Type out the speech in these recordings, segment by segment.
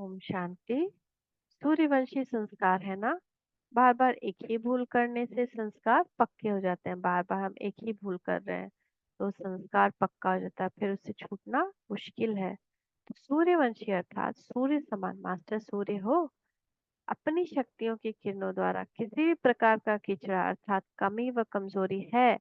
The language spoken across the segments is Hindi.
ओम शांति। सूर्यवंशी संस्कार है ना। बार बार एक ही भूल करने से संस्कार पक्के हो जाते हैं। बार बार हम एक ही भूल कर रहे हैं तो संस्कार पक्का हो जाता है, फिर उससे छूटना मुश्किल है। तो सूर्यवंशी अर्थात सूर्य समान मास्टर सूर्य हो, अपनी शक्तियों की किरणों द्वारा किसी भी प्रकार का किचड़ा अर्थात कमी व कमजोरी है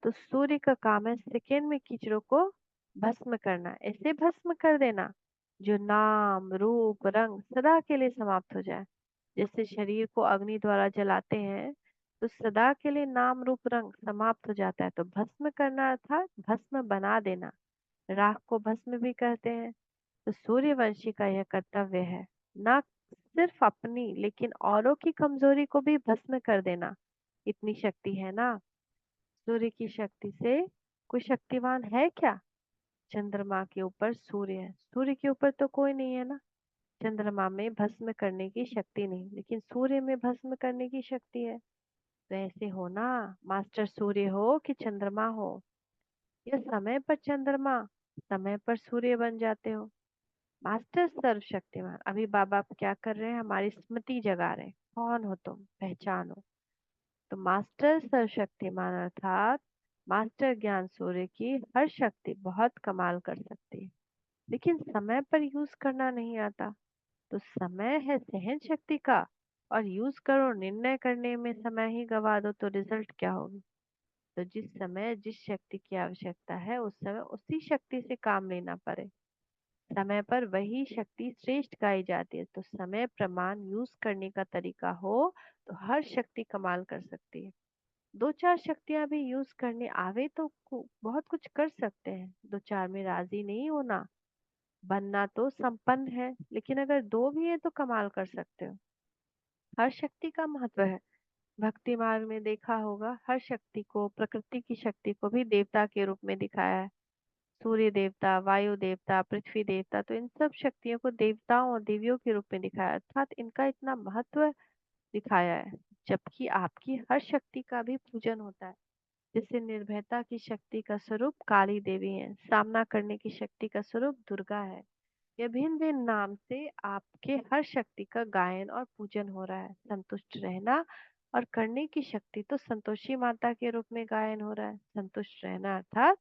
तो सूर्य का काम है सेकेंड में कीचड़ों को भस्म करना, ऐसे भस्म कर देना जो नाम रूप रंग सदा के लिए समाप्त हो जाए। जैसे शरीर को अग्नि द्वारा जलाते हैं तो सदा के लिए नाम रूप रंग समाप्त हो जाता है, तो भस्म करना अर्थात भस्म बना देना। राख को भस्म भी कहते हैं। तो सूर्यवंशी का यह कर्तव्य है, न सिर्फ अपनी लेकिन औरों की कमजोरी को भी भस्म कर देना। इतनी शक्ति है ना। सूर्य की शक्ति से कोई शक्तिवान है क्या? चंद्रमा के ऊपर सूर्य है, सूर्य के ऊपर तो कोई नहीं है ना। चंद्रमा में भस्म करने की शक्ति नहीं, लेकिन सूर्य में भस्म करने की शक्ति है। तो ऐसे हो ना, मास्टर सूर्य हो कि चंद्रमा हो, या समय पर चंद्रमा समय पर सूर्य बन जाते हो। मास्टर सर्वशक्तिमान। अभी बाबा आप क्या कर रहे हैं? हमारी स्मृति जगा रहे हैं, कौन हो तुम, पहचानो। तो मास्टर सर्वशक्तिमान अर्थात मास्टर ज्ञान सूर्य की हर शक्ति बहुत कमाल कर सकती है, लेकिन समय पर यूज करना नहीं आता। तो समय है सहन शक्ति का, और यूज करो निर्णय करने में समय ही गवा दो तो रिजल्ट क्या होगी? तो जिस समय जिस शक्ति की आवश्यकता है उस समय उसी शक्ति से काम लेना पड़े। समय पर वही शक्ति श्रेष्ठ गाई जाती है। तो समय प्रमाण यूज करने का तरीका हो तो हर शक्ति कमाल कर सकती है। दो चार शक्तियां भी यूज करने आवे तो बहुत कुछ कर सकते हैं। दो चार में राजी नहीं होना, बनना तो संपन्न है, लेकिन अगर दो भी है तो कमाल कर सकते हो। हर शक्ति का महत्व है। भक्ति मार्ग में देखा होगा, हर शक्ति को, प्रकृति की शक्ति को भी देवता के रूप में दिखाया है। सूर्य देवता, वायु देवता, पृथ्वी देवता, तो इन सब शक्तियों को देवताओं और देवियों के रूप में दिखाया, अर्थात इनका इतना महत्व दिखाया है। जबकि आपकी हर शक्ति का भी पूजन होता है। जैसे निर्भयता की शक्ति का स्वरूप काली देवी है, सामना करने की शक्ति का स्वरूप दुर्गा है। यह भिन्न भिन्न नाम से आपके हर शक्ति का गायन और पूजन हो रहा है। संतुष्ट रहना और करने की शक्ति तो संतोषी माता के रूप में गायन हो रहा है। संतुष्ट रहना अर्थात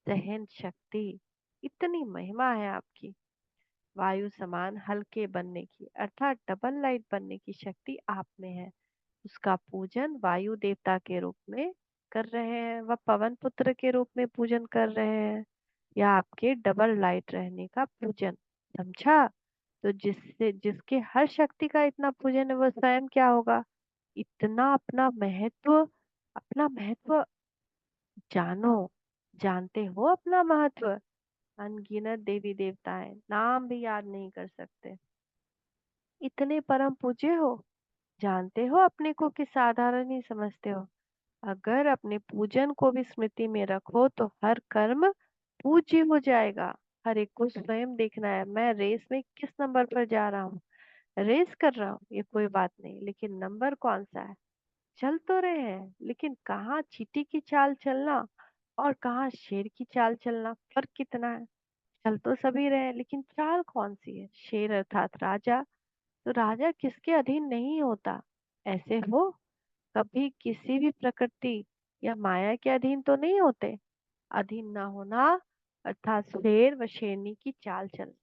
सहन शक्ति। इतनी महिमा है आपकी। वायु समान हल्के बनने की अर्थात डबल लाइट बनने की शक्ति आप में है। उसका पूजन वायु देवता के रूप में कर रहे हैं, वह पवन पुत्र के रूप में पूजन कर रहे हैं, या आपके डबल लाइट रहने का पूजन। समझा? तो जिससे जिसके हर शक्ति का इतना पूजन है वह स्वयं क्या होगा? इतना अपना महत्व जानो। जानते हो अपना महत्व? अनगिनत देवी देवताएं नाम भी याद नहीं कर सकते, इतने परम पूज्य हो। जानते हो अपने को कि साधारण ही समझते हो। अगर अपने पूजन को भी स्मृति में रखो तो हर कर्म पूज्य हो जाएगा। हर एक को स्वयं देखना है, मैं रेस में किस नंबर पर जा रहा हूँ। रेस कर रहा हूँ ये कोई बात नहीं, लेकिन नंबर कौन सा है? चल तो रहे हैं, लेकिन कहाँ चींटी की चाल चलना और कहाँ शेर की चाल चलना, फर्क कितना है? चल तो सभी रहे हैं, लेकिन चाल कौन सी है? शेर अर्थात राजा। तो राजा किसके अधीन नहीं होता? ऐसे हो कभी किसी भी प्रकृति या माया के अधीन तो नहीं होते। अधीन न होना अर्थात शेर व शेरनी की चाल चल।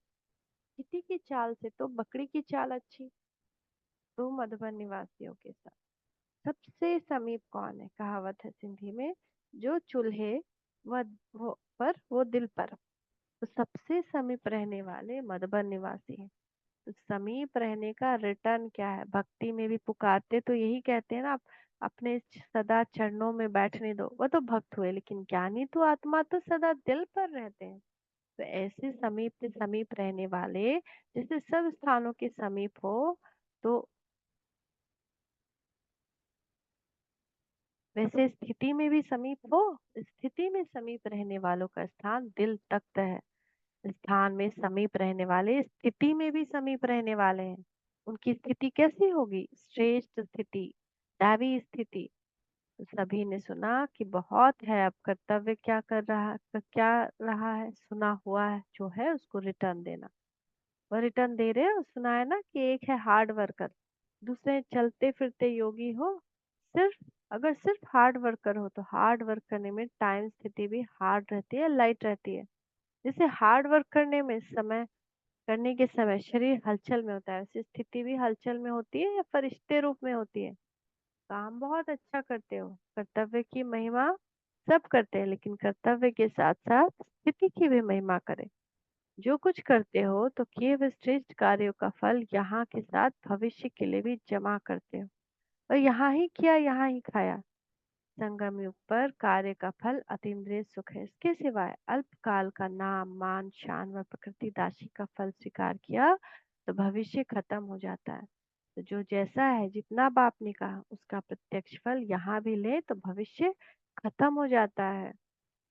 किसी की चाल से तो बकरी की चाल अच्छी। तो मधुबन निवासियों के साथ सबसे समीप कौन है? कहावत है सिंधी में, जो चूल्हे वो दिल पर। तो सबसे समीप रहने वाले मधुबन निवासी हैं। तो समीप रहने का रिटर्न क्या है? भक्ति में भी पुकारते तो यही कहते हैं ना, आप अपने सदा चरणों में बैठने दो, वो तो भक्त हुए, लेकिन ज्ञानी तो आत्मा तो सदा दिल पर रहते हैं। तो ऐसे समीप से समीप रहने वाले, जैसे सब स्थानों के समीप हो, तो वैसे स्थिति में भी समीप हो। स्थिति में समीप रहने वालों का स्थान दिल तख्त है। स्थान में समीप रहने वाले स्थिति में भी समीप रहने वाले हैं। उनकी स्थिति कैसी होगी? श्रेष्ठ स्थिति, दैवी स्थिति। तो सभी ने सुना कि बहुत है, अब कर्तव्य क्या रहा है, सुना हुआ है जो है उसको रिटर्न देना। वह रिटर्न दे रहे हो, सुना है ना कि एक है हार्ड वर्कर, दूसरे चलते फिरते योगी हो। अगर सिर्फ हार्ड वर्कर हो तो हार्ड वर्क करने में टाइम स्थिति भी हार्ड रहती है, लाइट रहती है। जैसे हार्ड वर्क करने के समय शरीर हलचल में होता है, वैसे स्थिति भी हलचल में होती है या फरिश्ते रूप में होती है। काम बहुत अच्छा करते हो, कर्तव्य की महिमा सब करते हैं, लेकिन कर्तव्य के साथ साथ स्थिति की भी महिमा करें। जो कुछ करते हो तो किए हुए श्रेष्ठ कार्यों का फल यहाँ के साथ भविष्य के लिए भी जमा करते हो, और यहाँ ही किया यहाँ ही खाया। संगम युग पर कार्य का फल अतीन्द्रिय सुख है, इसके सिवाय अल्पकाल का नाम मान शान व प्रकृति दासी का फल स्वीकार किया तो भविष्य खत्म हो जाता है। तो जो जैसा है, जितना बाप ने कहा उसका प्रत्यक्ष फल यहाँ भी ले तो भविष्य खत्म हो जाता है।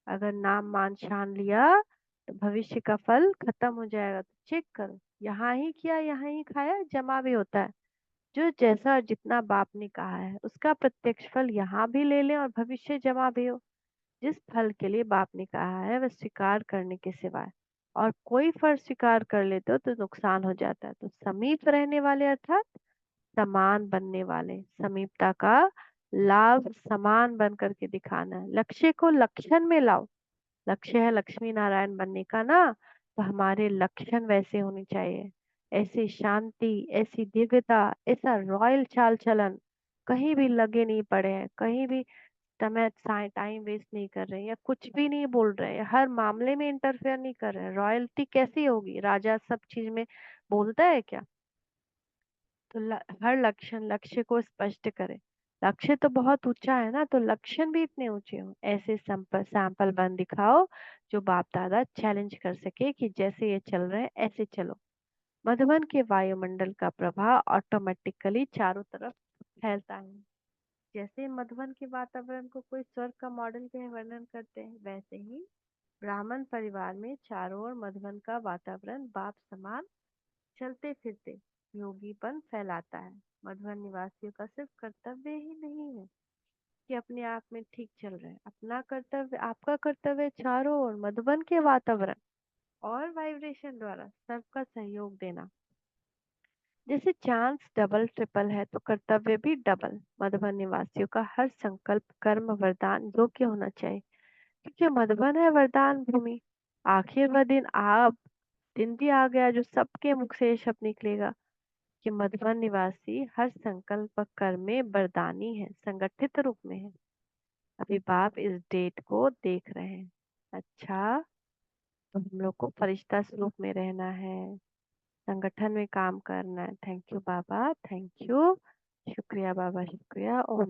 अगर नाम मान शान लिया तो भविष्य का फल खत्म हो जाएगा। तो चेक करो, यहाँ ही किया यहाँ ही खाया, जमा भी होता है। जो जैसा और जितना बाप ने कहा है उसका प्रत्यक्ष फल यहाँ भी ले लें और भविष्य जमा भी हो। जिस फल के लिए बाप ने कहा है वह स्वीकार करने के सिवाय और कोई फल स्वीकार कर लेते हो तो नुकसान हो जाता है। तो समीप रहने वाले अर्थात समान बनने वाले, समीपता का लाभ समान बन करके दिखाना है। लक्ष्य को लक्षण में लाओ। लक्ष्य है लक्ष्मी नारायण बनने का ना, तो हमारे लक्षण वैसे होने चाहिए। ऐसी शांति, ऐसी दिव्यता, ऐसा रॉयल चाल चलन, कहीं भी लगे नहीं पड़े हैं, कहीं भी समय टाइम वेस्ट नहीं कर रहे हैं या कुछ भी नहीं बोल रहे हैं, हर मामले में इंटरफेयर नहीं कर रहे हैं। रॉयल्टी कैसी होगी, राजा सब चीज में बोलता है क्या? तो हर लक्ष्य को स्पष्ट करें। लक्ष्य तो बहुत ऊंचा है ना, तो लक्षण भी इतने ऊंचे हो। ऐसे सैंपल बन दिखाओ जो बाप दादा चैलेंज कर सके कि जैसे ये चल रहे हैं ऐसे चलो। मधुबन के वायुमंडल का प्रभाव ऑटोमेटिकली चारों तरफ फैलता है। जैसे मधुबन के वातावरण को कोई स्वर्ग का मॉडल के वर्णन करते हैं, वैसे ही ब्राह्मण परिवार में चारों ओर मधुबन का वातावरण बाप समान चलते फिरते योगीपन फैलाता है। मधुबन निवासियों का सिर्फ कर्तव्य ही नहीं है कि अपने आप में ठीक चल रहे हैं, अपना कर्तव्य, आपका कर्तव्य चारों ओर मधुबन के वातावरण और वाइब्रेशन द्वारा सबका सहयोग देना। जैसे चांस डबल ट्रिपल है तो कर्तव्य भी डबल। मधुबन निवासियों का हर संकल्प कर्म वरदान योग्य होना चाहिए, क्योंकि मधुबन है वरदान भूमि। आखिर वह दिन भी आ गया जो सबके मुख से ये शब्द निकलेगा कि मधुबन निवासी हर संकल्प कर्म में वरदानी है, संगठित रूप में है। अभी बाप इस डेट को देख रहे हैं। अच्छा, तो हम लोग को फरिश्ता स्वरूप में रहना है, संगठन में काम करना है। Thank you Baba, thank you. शुक्रिया बाबा, शुक्रिया। ओम